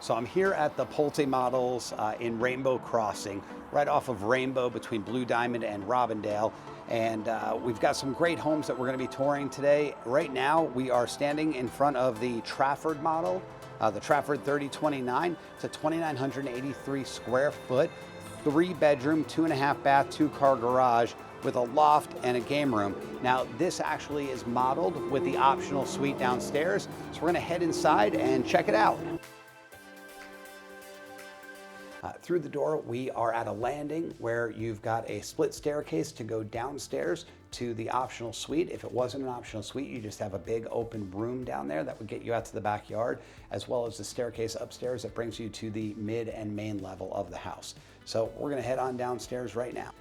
So I'm here at the Pulte models in Rainbow Crossing, right off of Rainbow between Blue Diamond and Robindale. And we've got some great homes that we're going to be touring today. Right now, we are standing in front of the Trafford model, the Trafford 3029. It's a 2,983 square foot, 3-bedroom, 2.5 bath, 2-car garage with a loft and a game room. Now, this actually is modeled with the optional suite downstairs. So we're going to head inside and check it out. Through the door, we are at a landing where you've got a split staircase to go downstairs to the optional suite. If it wasn't an optional suite, you just have a big open room down there that would get you out to the backyard, as well as the staircase upstairs that brings you to the mid and main level of the house. So we're gonna head on downstairs right now.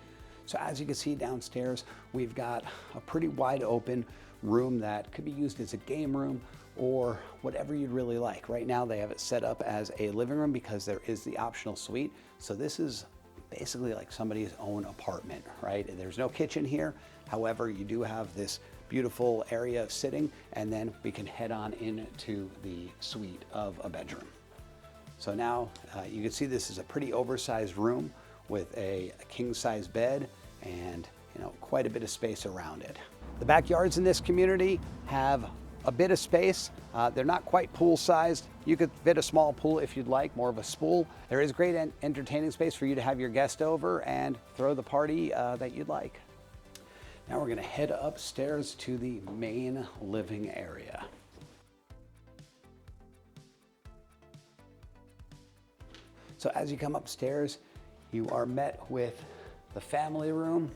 So as you can see downstairs, we've got a pretty wide open room that could be used as a game room or whatever you'd really like. Right now they have it set up as a living room because there is the optional suite. So this is basically like somebody's own apartment, right? There's no kitchen here. However, you do have this beautiful area of sitting, and then we can head on into the suite of a bedroom. So now you can see this is a pretty oversized room with a king-size bed and quite a bit of space around it. The backyards in this community have a bit of space. They're not quite pool sized. You could fit a small pool if you'd like, more of a spool. There is great entertaining space for you to have your guest over and throw the party that you'd like. Now we're gonna head upstairs to the main living area. So as you come upstairs, you are met with the family room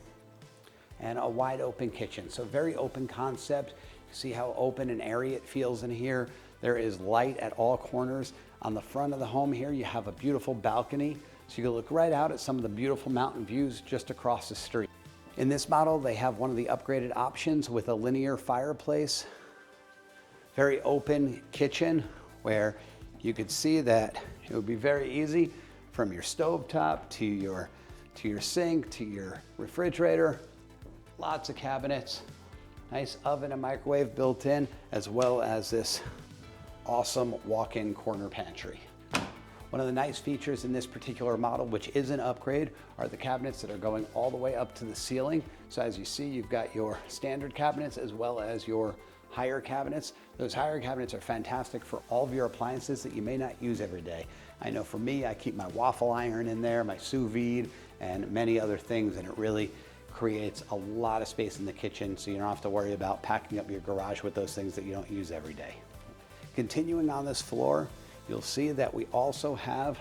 and a wide open kitchen. So very open concept. See how open and airy it feels in here. There is light at all corners. On the front of the home here, you have a beautiful balcony, so you can look right out at some of the beautiful mountain views just across the street. In this model, they have one of the upgraded options with a linear fireplace. Very open kitchen where you could see that it would be very easy from your stovetop to your sink to your refrigerator. Lots of cabinets. Nice oven and microwave built in, as well as this awesome walk-in corner pantry. One of the nice features in this particular model, which is an upgrade, are the cabinets that are going all the way up to the ceiling. So as you see, you've got your standard cabinets as well as your higher cabinets. Those higher cabinets are fantastic for all of your appliances that you may not use every day. I know for me, I keep my waffle iron in there, my sous vide, and many other things, and it really creates a lot of space in the kitchen, so you don't have to worry about packing up your garage with those things that you don't use every day. Continuing on this floor, you'll see that we also have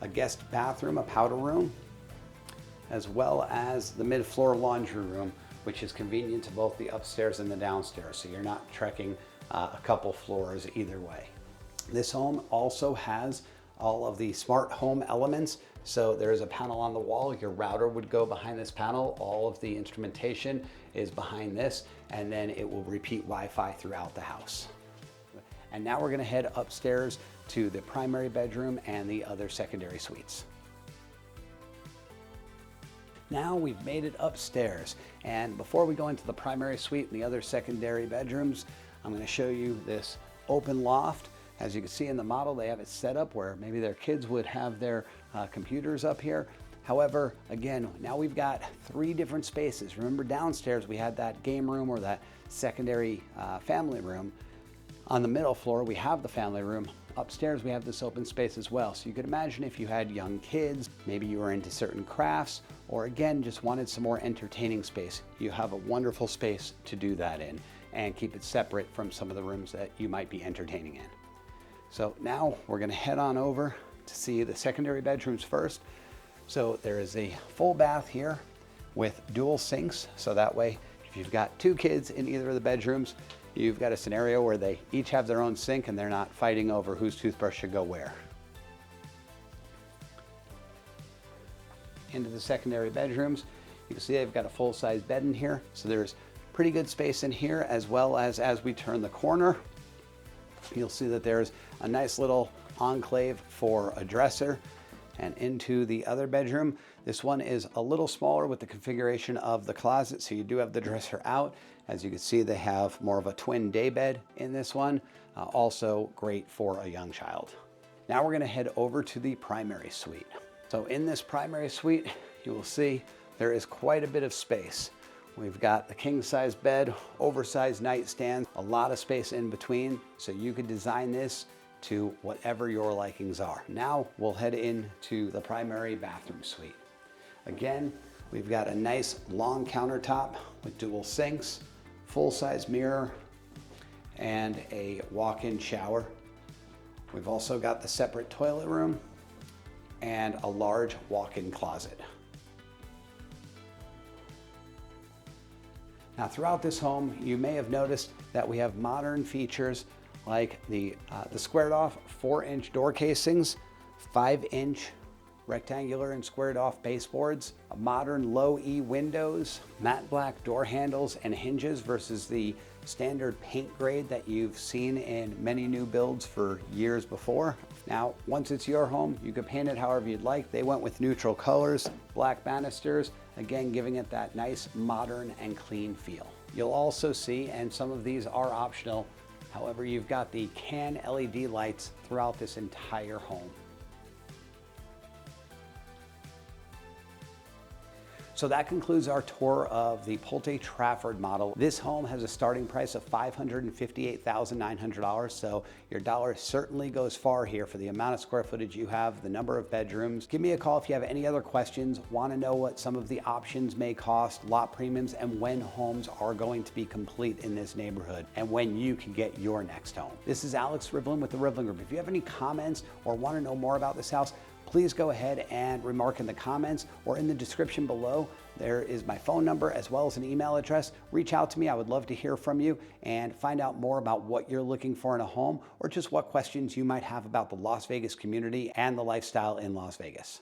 a guest bathroom, a powder room, as well as the mid-floor laundry room, which is convenient to both the upstairs and the downstairs, so you're not trekking a couple floors either way. This home also has all of the smart home elements. So there's a panel on the wall. Your router would go behind this panel. All of the instrumentation is behind this, and then it will repeat Wi-Fi throughout the house. And now we're gonna head upstairs to the primary bedroom and the other secondary suites. Now we've made it upstairs, and before we go into the primary suite and the other secondary bedrooms, I'm gonna show you this open loft. As you can see in the model, they have it set up where maybe their kids would have their computers up here. However, again, now we've got 3 different spaces. Remember downstairs we had that game room or that secondary family room. On the middle floor, we have the family room. Upstairs, we have this open space as well. So you could imagine if you had young kids, maybe you were into certain crafts, or again, just wanted some more entertaining space. You have a wonderful space to do that in and keep it separate from some of the rooms that you might be entertaining in. So now we're gonna head on over to see the secondary bedrooms first. So there is a full bath here with dual sinks. So that way, if you've got 2 kids in either of the bedrooms, you've got a scenario where they each have their own sink and they're not fighting over whose toothbrush should go where. Into the secondary bedrooms, you can see they've got a full-size bed in here. So there's pretty good space in here, as well as we turn the corner, you'll see that there's a nice little enclave for a dresser. and into the other bedroom. This one is a little smaller with the configuration of the closet, so you do have the dresser out. As you can see, they have more of a twin day bed in this one. Also great for a young child. Now we're gonna head over to the primary suite. So in this primary suite, you will see there is quite a bit of space. We've got the king size bed, oversized nightstand, a lot of space in between, so you could design this to whatever your likings are. Now we'll head into the primary bathroom suite. Again, we've got a nice long countertop with dual sinks, full-size mirror, and a walk-in shower. We've also got the separate toilet room and a large walk-in closet. Now throughout this home, you may have noticed that we have modern features like the squared off 4-inch door casings, 5-inch rectangular and squared off baseboards, modern low E windows, matte black door handles and hinges versus the standard paint grade that you've seen in many new builds for years before. Now, once it's your home, you can paint it however you'd like. They went with neutral colors, black banisters, again, giving it that nice modern and clean feel. You'll also see, and some of these are optional, however, you've got the can LED lights throughout this entire home. So that concludes our tour of the Pulte Trafford model. This home has a starting price of $558,900, so your dollar certainly goes far here for the amount of square footage you have, the number of bedrooms. Give me a call if you have any other questions, want to know what some of the options may cost, lot premiums, and when homes are going to be complete in this neighborhood, and when you can get your next home. This is Alex Rivlin with the Rivlin Group. If you have any comments or want to know more about this house, please go ahead and remark in the comments or in the description below. There is my phone number as well as an email address. Reach out to me. I would love to hear from you and find out more about what you're looking for in a home or just what questions you might have about the Las Vegas community and the lifestyle in Las Vegas.